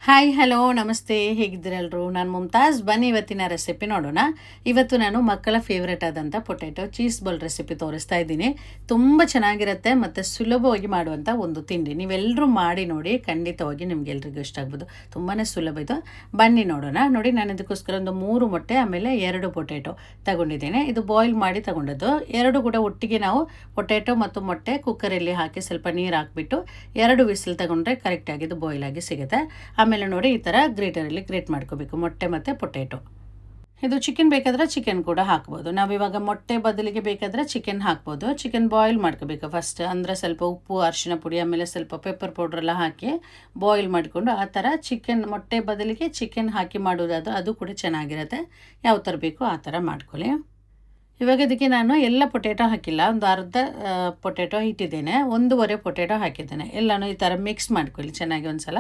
Hi hello ನಮಸ್ತೆ, ಹೇಗಿದ್ದೀರಲ್ರು? ನಾನು ಮುಮ್ತಾಜ್. ಬನ್ನಿ ಇವತ್ತಿನ ರೆಸಿಪಿ ನೋಡೋಣ. ಇವತ್ತು ನಾನು ಮಕ್ಕಳ ಫೇವ್ರೇಟ್ ಆದಂಥ ಪೊಟ್ಯಾಟೊ ಚೀಸ್ ಬಾಲ್ ರೆಸಿಪಿ ತೋರಿಸ್ತಾ ಇದ್ದೀನಿ. ತುಂಬ ಚೆನ್ನಾಗಿರುತ್ತೆ ಮತ್ತು ಸುಲಭವಾಗಿ ಮಾಡುವಂಥ ಒಂದು ತಿಂಡಿ. ನೀವೆಲ್ಲರೂ ಮಾಡಿ ನೋಡಿ, ಖಂಡಿತವಾಗಿ ನಿಮಗೆಲ್ರಿಗೂ ಇಷ್ಟ ಆಗ್ಬೋದು. ತುಂಬಾ ಸುಲಭ ಇದು. ಬನ್ನಿ ನೋಡೋಣ. ನೋಡಿ, ನಾನು ಇದಕ್ಕೋಸ್ಕರ ಒಂದು 3 ಮೊಟ್ಟೆ ಆಮೇಲೆ 2 ಪೊಟ್ಯಾಟೊ ತಗೊಂಡಿದ್ದೇನೆ. ಇದು ಬಾಯ್ಲ್ ಮಾಡಿ ತಗೊಂಡದ್ದು. 2 ಕೂಡ ಒಟ್ಟಿಗೆ ನಾವು ಪೊಟ್ಯಾಟೊ ಮತ್ತು ಮೊಟ್ಟೆ ಕುಕ್ಕರಲ್ಲಿ ಹಾಕಿ ಸ್ವಲ್ಪ ನೀರು ಹಾಕಿಬಿಟ್ಟು 2 ವಿಸಿಲ್ ತಗೊಂಡ್ರೆ ಕರೆಕ್ಟಾಗಿ ಇದು ಬಾಯ್ಲ್ ಆಗಿ ಸಿಗುತ್ತೆ. ಆಮೇಲೆ ನೋಡಿ, ಈ ಥರ ಗ್ರೇಟರಲ್ಲಿ ಗ್ರೇಟ್ ಮಾಡ್ಕೋಬೇಕು ಮೊಟ್ಟೆ ಮತ್ತು ಪೊಟ್ಯಾಟೊ. ಇದು ಚಿಕನ್ ಬೇಕಾದರೆ ಚಿಕನ್ ಕೂಡ ಹಾಕ್ಬೋದು. ನಾವಿವಾಗ ಮೊಟ್ಟೆ ಬದಲಿಗೆ ಬೇಕಾದರೆ ಚಿಕನ್ ಹಾಕ್ಬೋದು. ಚಿಕನ್ ಬಾಯ್ಲ್ ಮಾಡ್ಕೋಬೇಕು ಫಸ್ಟ್. ಅಂದರೆ ಸ್ವಲ್ಪ ಉಪ್ಪು, ಅರಿಶಿನ ಪುಡಿ, ಆಮೇಲೆ ಸ್ವಲ್ಪ ಪೆಪ್ಪರ್ ಪೌಡ್ರೆಲ್ಲ ಹಾಕಿ ಬಾಯ್ಲ್ ಮಾಡಿಕೊಂಡು ಆ ಥರ ಚಿಕನ್ ಮೊಟ್ಟೆ ಬದಲಿಗೆ ಚಿಕನ್ ಹಾಕಿ ಮಾಡೋದಾದ್ರೆ ಅದು ಕೂಡ ಚೆನ್ನಾಗಿರುತ್ತೆ. ಯಾವ ಥರ ಬೇಕೋ ಆ ಥರ ಮಾಡ್ಕೊಳ್ಳಿ. ಇವಾಗ ಇದಕ್ಕೆ ನಾನು ಎಲ್ಲ ಪೊಟ್ಯಾಟೊ ಹಾಕಿಲ್ಲ, ಒಂದು ಅರ್ಧ ಪೊಟ್ಯಾಟೊ ಇಟ್ಟಿದ್ದೇನೆ, 1.5 ಪೊಟ್ಯಾಟೊ ಹಾಕಿದ್ದೇನೆ. ಎಲ್ಲನೂ ಈ ಥರ ಮಿಕ್ಸ್ ಮಾಡ್ಕೊಳ್ಳಿ ಚೆನ್ನಾಗಿ. ಒಂದು ಸಲ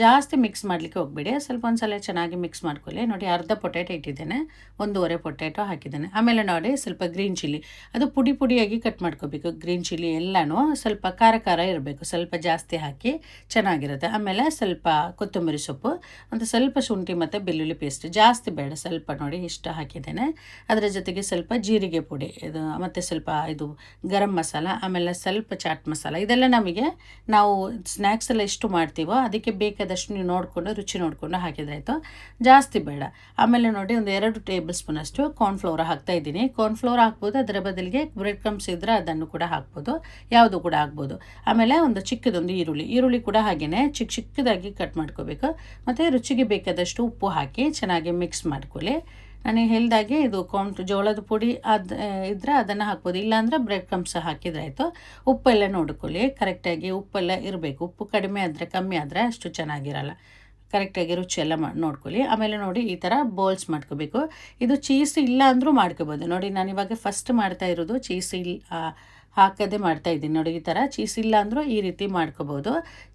ಜಾಸ್ತಿ ಮಿಕ್ಸ್ ಮಾಡಲಿಕ್ಕೆ ಹೋಗ್ಬೇಡಿ, ಸ್ವಲ್ಪ ಒಂದು ಸಲ ಚೆನ್ನಾಗಿ ಮಿಕ್ಸ್ ಮಾಡ್ಕೊಳ್ಳಿ. ನೋಡಿ, ಅರ್ಧ ಪೊಟ್ಯಾಟೊ ಇಟ್ಟಿದ್ದೇನೆ, 1.5 ಪೊಟ್ಯಾಟೊ ಹಾಕಿದ್ದೇನೆ. ಆಮೇಲೆ ನೋಡಿ, ಸ್ವಲ್ಪ ಗ್ರೀನ್ ಚಿಲ್ಲಿ, ಅದು ಪುಡಿ ಪುಡಿಯಾಗಿ ಕಟ್ ಮಾಡ್ಕೋಬೇಕು. ಗ್ರೀನ್ ಚಿಲ್ಲಿ ಎಲ್ಲನೂ ಸ್ವಲ್ಪ ಖಾರ ಖಾರ ಇರಬೇಕು, ಸ್ವಲ್ಪ ಜಾಸ್ತಿ ಹಾಕಿ ಚೆನ್ನಾಗಿರುತ್ತೆ. ಆಮೇಲೆ ಸ್ವಲ್ಪ ಕೊತ್ತಂಬರಿ ಸೊಪ್ಪು, ಒಂದು ಸ್ವಲ್ಪ ಶುಂಠಿ ಮತ್ತು ಬೆಳ್ಳುಳ್ಳಿ ಪೇಸ್ಟ್, ಜಾಸ್ತಿ ಬೇಡ, ಸ್ವಲ್ಪ ನೋಡಿ ಇಷ್ಟು ಹಾಕಿದ್ದೇನೆ. ಅದರ ಜೊತೆಗೆ ಸ್ವಲ್ಪ ಜೀರಿಗೆ ಪುಡಿ, ಇದು ಮತ್ತು ಸ್ವಲ್ಪ ಇದು ಗರಂ ಮಸಾಲ, ಆಮೇಲೆ ಸ್ವಲ್ಪ ಚಾಟ್ ಮಸಾಲ. ಇದೆಲ್ಲ ನಮಗೆ ನಾವು ಸ್ನ್ಯಾಕ್ಸ್ ಎಲ್ಲ ಎಷ್ಟು ಮಾಡ್ತೀವೋ ಅದಕ್ಕೆ ಬೇಕಾದಷ್ಟು ನೀವು ನೋಡಿಕೊಂಡು ರುಚಿ ನೋಡಿಕೊಂಡು ಹಾಕಿದ್ರೆ ಆಯಿತು, ಜಾಸ್ತಿ ಬೇಡ. ಆಮೇಲೆ ನೋಡಿ, ಒಂದು 2 ಟೇಬಲ್ ಸ್ಪೂನಷ್ಟು ಕಾರ್ನ್ಫ್ಲೋರ್ ಹಾಕ್ತಾಯಿದ್ದೀನಿ. ಕಾರ್ನ್ಫ್ಲೋರ್ ಹಾಕ್ಬೋದು, ಅದರ ಬದಲಿಗೆ ಬ್ರೆಡ್ ಕ್ರಮ್ಸ್ ಇದ್ದರೆ ಅದನ್ನು ಕೂಡ ಹಾಕ್ಬೋದು, ಯಾವುದು ಕೂಡ ಹಾಕ್ಬೋದು. ಆಮೇಲೆ ಒಂದು ಚಿಕ್ಕದೊಂದು ಈರುಳ್ಳಿ ಕೂಡ ಹಾಗೆಯೇ ಚಿಕ್ಕದಾಗಿ ಕಟ್ ಮಾಡ್ಕೋಬೇಕು. ಮತ್ತು ರುಚಿಗೆ ಬೇಕಾದಷ್ಟು ಉಪ್ಪು ಹಾಕಿ ಚೆನ್ನಾಗಿ ಮಿಕ್ಸ್ ಮಾಡ್ಕೊಳ್ಳಿ. ನಾನು ಹೇಳಿದಾಗೆ ಇದು ಜೋಳದ ಪುಡಿ ಇದ್ದರೆ ಅದನ್ನು ಹಾಕ್ಬೋದು, ಇಲ್ಲಾಂದರೆ ಬ್ರೆಡ್ ಕ್ರಮ್ಸ್ ಹಾಕಿದ್ರೆ ಆಯಿತು. ಉಪ್ಪೆಲ್ಲ ನೋಡ್ಕೊಳ್ಳಿ ಕರೆಕ್ಟಾಗಿ, ಉಪ್ಪೆಲ್ಲ ಇರಬೇಕು. ಉಪ್ಪು ಕಡಿಮೆ ಆದರೆ ಕಮ್ಮಿ ಆದರೆ ಅಷ್ಟು ಚೆನ್ನಾಗಿರಲ್ಲ. ಕರೆಕ್ಟಾಗಿ ರುಚಿ ಎಲ್ಲ ನೋಡ್ಕೊಳ್ಳಿ. ಆಮೇಲೆ ನೋಡಿ, ಈ ಥರ ಬೋಲ್ಸ್ ಮಾಡ್ಕೋಬೇಕು. ಇದು ಚೀಸ್ ಇಲ್ಲ ಅಂದರೂ ಮಾಡ್ಕೋಬೋದು. ನೋಡಿ, ನಾನಿವಾಗ ಫಸ್ಟ್ ಮಾಡ್ತಾ ಇರೋದು ಚೀಸ್ ಹಾಕದೆ ಮಾಡ್ತಾಯಿದ್ದೀನಿ. ನೋಡಿ, ಈ ಥರ ಚೀಸ್ ಇಲ್ಲ ಅಂದರೂ ಈ ರೀತಿ ಮಾಡ್ಕೋಬೋದು.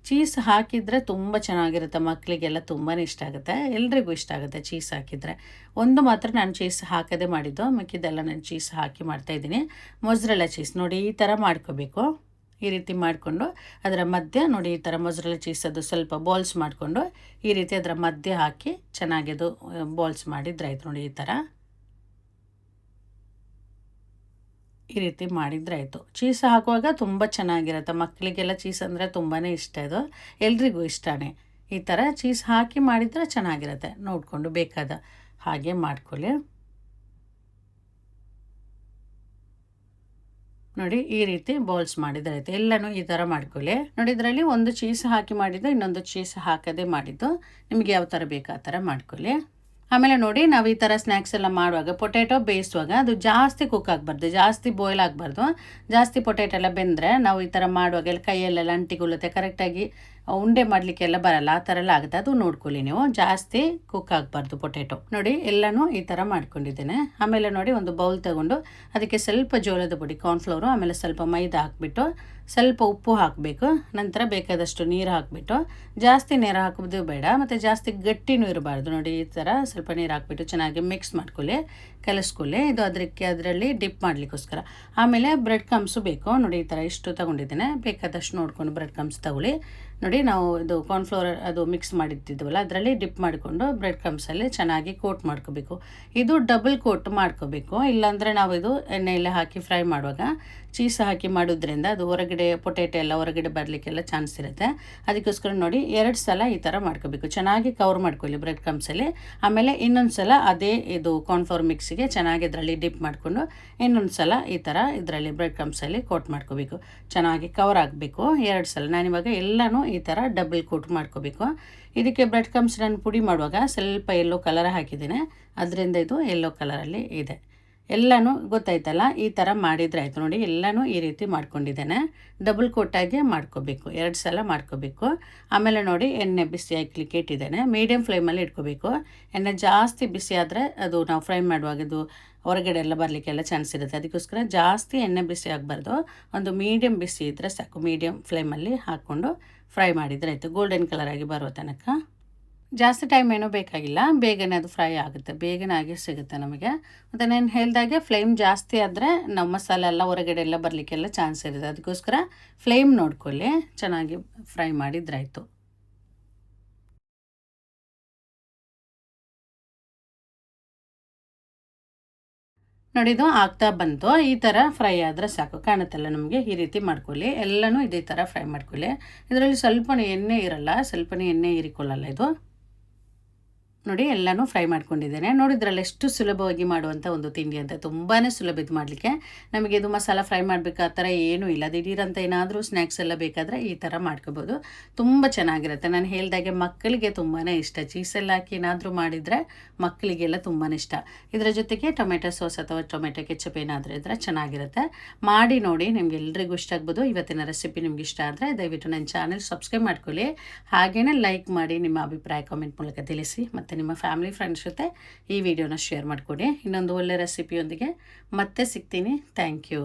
ಚೀಸ್ ಹಾಕಿದರೆ ತುಂಬ ಚೆನ್ನಾಗಿರುತ್ತೆ, ಮಕ್ಕಳಿಗೆಲ್ಲ ತುಂಬಾ ಇಷ್ಟ ಆಗುತ್ತೆ, ಎಲ್ರಿಗೂ ಇಷ್ಟ ಆಗುತ್ತೆ ಚೀಸ್ ಹಾಕಿದರೆ. ಒಂದು ಮಾತ್ರ ನಾನು ಚೀಸ್ ಹಾಕದೆ ಮಾಡಿದ್ದು, ಮಿಕ್ಕಿದ್ದೆಲ್ಲ ನಾನು ಚೀಸ್ ಹಾಕಿ ಮಾಡ್ತಾಯಿದ್ದೀನಿ. ಮೊಜ್ರೆಲ್ಲ ಚೀಸ್ ನೋಡಿ ಈ ಥರ ಮಾಡ್ಕೋಬೇಕು. ಈ ರೀತಿ ಮಾಡಿಕೊಂಡು ಅದರ ಮಧ್ಯೆ ನೋಡಿ, ಈ ಥರ ಮೊಜ್ರೆಲ್ಲ ಚೀಸ್ ಅದು ಸ್ವಲ್ಪ ಬಾಲ್ಸ್ ಮಾಡಿಕೊಂಡು ಈ ರೀತಿ ಅದರ ಮಧ್ಯೆ ಹಾಕಿ ಚೆನ್ನಾಗಿ ಅದು ಬಾಲ್ಸ್ ಮಾಡಿದ್ರೆ ಆಯ್ತು. ನೋಡಿ, ಈ ರೀತಿ ಮಾಡಿದ್ರೆ ಆಯಿತು. ಚೀಸ್ ಹಾಕುವಾಗ ತುಂಬ ಚೆನ್ನಾಗಿರುತ್ತೆ, ಮಕ್ಕಳಿಗೆಲ್ಲ ಚೀಸ್ ಅಂದರೆ ತುಂಬಾ ಇಷ್ಟ, ಇದು ಎಲ್ರಿಗೂ ಇಷ್ಟನೇ. ಈ ಥರ ಚೀಸ್ ಹಾಕಿ ಮಾಡಿದರೆ ಚೆನ್ನಾಗಿರುತ್ತೆ. ನೋಡಿಕೊಂಡು ಬೇಕಾದ ಹಾಗೆ ಮಾಡ್ಕೊಳ್ಳಿ. ನೋಡಿ, ಈ ರೀತಿ ಬಾಲ್ಸ್ ಮಾಡಿದ್ರೆ ಆಯಿತು. ಎಲ್ಲನೂ ಈ ಥರ ಮಾಡ್ಕೊಳ್ಳಿ. ನೋಡಿ, ಇದರಲ್ಲಿ ಒಂದು ಚೀಸ್ ಹಾಕಿ ಮಾಡಿದ್ದು, ಇನ್ನೊಂದು ಚೀಸ್ ಹಾಕದೆ ಮಾಡಿದ್ದು, ನಿಮಗೆ ಯಾವ ಥರ ಬೇಕು ಆ ಥರ ಮಾಡ್ಕೊಳ್ಳಿ. ಆಮೇಲೆ ನೋಡಿ, ನಾವು ಈ ಥರ ಸ್ನ್ಯಾಕ್ಸ್ ಎಲ್ಲ ಮಾಡುವಾಗ ಪೊಟ್ಯಾಟೊ ಬೇಯಿಸುವಾಗ ಅದು ಜಾಸ್ತಿ ಕುಕ್ ಆಗಬಾರ್ದು, ಜಾಸ್ತಿ ಬಾಯ್ಲ್ ಆಗಬಾರ್ದು. ಜಾಸ್ತಿ ಪೊಟ್ಯಾಟೊ ಎಲ್ಲ ಬೆಂದರೆ ನಾವು ಈ ಥರ ಮಾಡುವಾಗ ಎಲ್ಲ ಕೈಯಲ್ಲೆಲ್ಲ ಅಂಟಿಕೊಳ್ಳುತ್ತೆ, ಕರೆಕ್ಟಾಗಿ ಉಂಡೆ ಮಾಡಲಿಕ್ಕೆಲ್ಲ ಬರಲ್ಲ, ಆ ಥರ ಎಲ್ಲ ಆಗುತ್ತೆ. ಅದು ನೋಡ್ಕೊಳ್ಳಿ ನೀವು, ಜಾಸ್ತಿ ಕುಕ್ ಆಗಬಾರ್ದು ಪೊಟ್ಯಾಟೊ. ನೋಡಿ, ಎಲ್ಲನೂ ಈ ಥರ ಮಾಡ್ಕೊಂಡಿದ್ದೇನೆ. ಆಮೇಲೆ ನೋಡಿ, ಒಂದು ಬೌಲ್ ತಗೊಂಡು ಅದಕ್ಕೆ ಸ್ವಲ್ಪ ಜೋಳದ ಪುಡಿ, ಕಾರ್ನ್ಫ್ಲೋರು, ಆಮೇಲೆ ಸ್ವಲ್ಪ ಮೈದಾ ಹಾಕಿಬಿಟ್ಟು ಸ್ವಲ್ಪ ಉಪ್ಪು ಹಾಕಬೇಕು. ನಂತರ ಬೇಕಾದಷ್ಟು ನೀರು ಹಾಕಿಬಿಟ್ಟು, ಜಾಸ್ತಿ ನೀರು ಹಾಕೋದು ಬೇಡ ಮತ್ತು ಜಾಸ್ತಿ ಗಟ್ಟಿನೂ ಇರಬಾರ್ದು. ನೋಡಿ, ಈ ಥರ ಸ್ವಲ್ಪ ನೀರು ಹಾಕಿಬಿಟ್ಟು ಚೆನ್ನಾಗಿ ಮಿಕ್ಸ್ ಮಾಡ್ಕೊಳ್ಳಿ, ಕಲಿಸ್ಕೊಳ್ಳಿ. ಇದು ಅದರಲ್ಲಿ ಡಿಪ್ ಮಾಡಲಿಕ್ಕೋಸ್ಕರ. ಆಮೇಲೆ ಬ್ರೆಡ್ ಕ್ರಮ್ಸು ಬೇಕು. ನೋಡಿ, ಈ ಥರ ಇಷ್ಟು ತೊಗೊಂಡಿದ್ದೇನೆ, ಬೇಕಾದಷ್ಟು ನೋಡಿಕೊಂಡು ಬ್ರೆಡ್ ಕ್ರಮ್ಸ್ ತಗೊಳ್ಳಿ. ನೋಡಿ, ನಾವು ಇದು ಕಾರ್ನ್ಫ್ಲೋರ್ ಅದು ಮಿಕ್ಸ್ ಮಾಡಿರ್ತಿದ್ವಲ್ಲ ಅದರಲ್ಲಿ ಡಿಪ್ ಮಾಡಿಕೊಂಡು ಬ್ರೆಡ್ ಕ್ರಮ್ಸಲ್ಲಿ ಚೆನ್ನಾಗಿ ಕೋಟ್ ಮಾಡ್ಕೋಬೇಕು. ಇದು ಡಬಲ್ ಕೋಟ್ ಮಾಡ್ಕೋಬೇಕು, ಇಲ್ಲಾಂದರೆ ನಾವು ಇದು ಎಣ್ಣೆಯಲ್ಲಿ ಹಾಕಿ ಫ್ರೈ ಮಾಡುವಾಗ ಚೀಸ್ ಹಾಕಿ ಮಾಡೋದ್ರಿಂದ ಅದು ಹೊರಗಡೆ ಪೊಟ್ಯಾಟೊ ಎಲ್ಲ ಹೊರಗಡೆ ಬರಲಿಕ್ಕೆಲ್ಲ ಚಾನ್ಸ್ ಇರುತ್ತೆ. ಅದಕ್ಕೋಸ್ಕರ ನೋಡಿ, 2 ಸಲ ಈ ಥರ ಮಾಡ್ಕೋಬೇಕು. ಚೆನ್ನಾಗಿ ಕವರ್ ಮಾಡ್ಕೊಳ್ಳಿ ಬ್ರೆಡ್ ಕ್ರಮ್ಸಲ್ಲಿ. ಆಮೇಲೆ ಇನ್ನೊಂದು ಸಲ ಅದೇ ಇದು ಕಾರ್ನ್ಫ್ಲೋರ್ ಮಿಕ್ಸಿಗೆ ಚೆನ್ನಾಗಿ ಇದರಲ್ಲಿ ಡಿಪ್ ಮಾಡಿಕೊಂಡು ಇನ್ನೊಂದು ಸಲ ಈ ಥರ ಇದರಲ್ಲಿ ಬ್ರೆಡ್ ಕ್ರಮ್ಸಲ್ಲಿ ಕೋಟ್ ಮಾಡ್ಕೋಬೇಕು. ಚೆನ್ನಾಗಿ ಕವರ್ ಆಗಬೇಕು 2 ಸಲ. ನಾನಿವಾಗ ಎಲ್ಲನೂ ಈ ಥರ ಡಬಲ್ ಕೋಟ್ ಮಾಡ್ಕೋಬೇಕು. ಇದಕ್ಕೆ ಬ್ರೆಡ್ ಕ್ರಮ್ಸ್ ನಾನು ಪುಡಿ ಮಾಡುವಾಗ ಸ್ವಲ್ಪ ಯೆಲ್ಲೋ ಕಲರ್ ಹಾಕಿದ್ದೇನೆ, ಅದರಿಂದ ಇದು ಯೆಲ್ಲೋ ಕಲರಲ್ಲಿ ಇದೆ. ಎಲ್ಲನೂ ಗೊತ್ತಾಯ್ತಲ್ಲ, ಈ ಥರ ಮಾಡಿದರೆ ಆಯಿತು. ನೋಡಿ, ಎಲ್ಲನೂ ಈ ರೀತಿ ಮಾಡ್ಕೊಂಡಿದ್ದೇನೆ. ಡಬಲ್ ಕೋಟಾಗಿ ಮಾಡ್ಕೋಬೇಕು, 2 ಸಲ ಮಾಡ್ಕೋಬೇಕು. ಆಮೇಲೆ ನೋಡಿ, ಎಣ್ಣೆ ಬಿಸಿ ಹಾಕ್ಲಿಕ್ಕೆ ಇಟ್ಟಿದ್ದೇನೆ, ಮೀಡಿಯಮ್ ಫ್ಲೇಮಲ್ಲಿ ಇಟ್ಕೋಬೇಕು. ಎಣ್ಣೆ ಜಾಸ್ತಿ ಬಿಸಿ ಆದರೆ ಅದು ನಾವು ಫ್ರೈ ಮಾಡುವಾಗ ಇದು ಹೊರಗಡೆ ಎಲ್ಲ ಬರಲಿಕ್ಕೆಲ್ಲ ಚಾನ್ಸ್ ಇರುತ್ತೆ. ಅದಕ್ಕೋಸ್ಕರ ಜಾಸ್ತಿ ಎಣ್ಣೆ ಬಿಸಿ ಆಗಬಾರ್ದು, ಒಂದು ಮೀಡಿಯಮ್ ಬಿಸಿ ಇದ್ದರೆ ಸಾಕು. ಮೀಡಿಯಮ್ ಫ್ಲೇಮಲ್ಲಿ ಹಾಕ್ಕೊಂಡು ಫ್ರೈ ಮಾಡಿದರೆ ಆಯಿತು, ಗೋಲ್ಡನ್ ಕಲರ್ ಆಗಿ ಬರೋ ತನಕ. ಜಾಸ್ತಿ ಟೈಮ್ ಏನೂ ಬೇಕಾಗಿಲ್ಲ, ಬೇಗನೆ ಅದು ಫ್ರೈ ಆಗುತ್ತೆ, ಬೇಗನೆ ಆಗಿ ಸಿಗುತ್ತೆ ನಮಗೆ. ಮತ್ತು ನಾನು ಹೇಳಿದಾಗೆ ಫ್ಲೇಮ್ ಜಾಸ್ತಿ ಆದರೆ ನಾವು ಮಸಾಲೆ ಎಲ್ಲ ಹೊರಗಡೆ ಎಲ್ಲ ಬರಲಿಕ್ಕೆಲ್ಲ ಚಾನ್ಸ್ ಇರುತ್ತೆ. ಅದಕ್ಕೋಸ್ಕರ ಫ್ಲೇಮ್ ನೋಡ್ಕೊಳ್ಳಿ, ಚೆನ್ನಾಗಿ ಫ್ರೈ ಮಾಡಿದ್ರಾಯಿತು. ನೋಡಿ ಇದು ಆಗ್ತಾ ಬಂತು. ಈ ಥರ ಫ್ರೈ ಆದರೆ ಸಾಕು, ಕಾಣುತ್ತಲ್ಲ ನಮಗೆ. ಈ ರೀತಿ ಮಾಡ್ಕೊಳ್ಳಿ, ಎಲ್ಲನೂ ಇದೇ ಥರ ಫ್ರೈ ಮಾಡ್ಕೊಳ್ಳಿ. ಇದರಲ್ಲಿ ಸ್ವಲ್ಪನೂ ಎಣ್ಣೆ ಇರಲ್ಲ, ಸ್ವಲ್ಪನೂ ಎಣ್ಣೆ ಹೀರಿಕೊಳ್ಳಲ್ಲ ಇದು. ನೋಡಿ ಎಲ್ಲನೂ ಫ್ರೈ ಮಾಡ್ಕೊಂಡಿದ್ದೇನೆ. ನೋಡಿದ್ರಲ್ಲ ಎಷ್ಟು ಸುಲಭವಾಗಿ ಮಾಡುವಂಥ ಒಂದು ತಿಂಡಿ ಅಂತ. ತುಂಬಾ ಸುಲಭ ಇದು ಮಾಡಲಿಕ್ಕೆ. ನಮಗೆ ಇದು ಮಸಾಲ ಫ್ರೈ ಮಾಡಬೇಕು ಆ ಥರ ಏನೂ ಇಲ್ಲ. ದಿಢೀರಂತ ಏನಾದರೂ ಸ್ನ್ಯಾಕ್ಸ್ ಎಲ್ಲ ಬೇಕಾದರೆ ಈ ಥರ ಮಾಡ್ಕೋಬೋದು. ತುಂಬ ಚೆನ್ನಾಗಿರುತ್ತೆ. ನಾನು ಹೇಳ್ದಾಗೆ ಮಕ್ಕಳಿಗೆ ತುಂಬಾ ಇಷ್ಟ. ಚೀಸೆಲ್ಲ ಹಾಕಿ ಏನಾದರೂ ಮಾಡಿದರೆ ಮಕ್ಕಳಿಗೆಲ್ಲ ತುಂಬಾ ಇಷ್ಟ. ಇದರ ಜೊತೆಗೆ ಟೊಮೆಟೊ ಸಾಸ್ ಅಥವಾ ಟೊಮೆಟೊ ಕೆಚಪ್ ಏನಾದರೂ ಇದ್ದರೆ ಚೆನ್ನಾಗಿರುತ್ತೆ. ಮಾಡಿ ನೋಡಿ, ನಿಮ್ಗೆ ಎಲ್ರಿಗೂ ಇಷ್ಟ ಆಗ್ಬೋದು. ಇವತ್ತಿನ ರೆಸಿಪಿ ನಿಮ್ಗೆ ಇಷ್ಟ ಆದರೆ ದಯವಿಟ್ಟು ನನ್ನ ಚಾನಲ್ ಸಬ್ಸ್ಕ್ರೈಬ್ ಮಾಡ್ಕೊಳ್ಳಿ. ಹಾಗೆಯೇ ಲೈಕ್ ಮಾಡಿ, ನಿಮ್ಮ ಅಭಿಪ್ರಾಯ ಕಾಮೆಂಟ್ ಮೂಲಕ ತಿಳಿಸಿ. ಮತ್ತು ನಿಮ್ಮ ಫ್ಯಾಮಿಲಿ ಫ್ರೆಂಡ್ಸ್ ಜೊತೆ ಈ ವಿಡಿಯೋನ ಶೇರ್ ಮಾಡಿಕೊಡಿ. ಇನ್ನೊಂದು ಒಳ್ಳೆ ರೆಸಿಪಿಯೊಂದಿಗೆ ಮತ್ತೆ ಸಿಗ್ತೀನಿ. Thank you.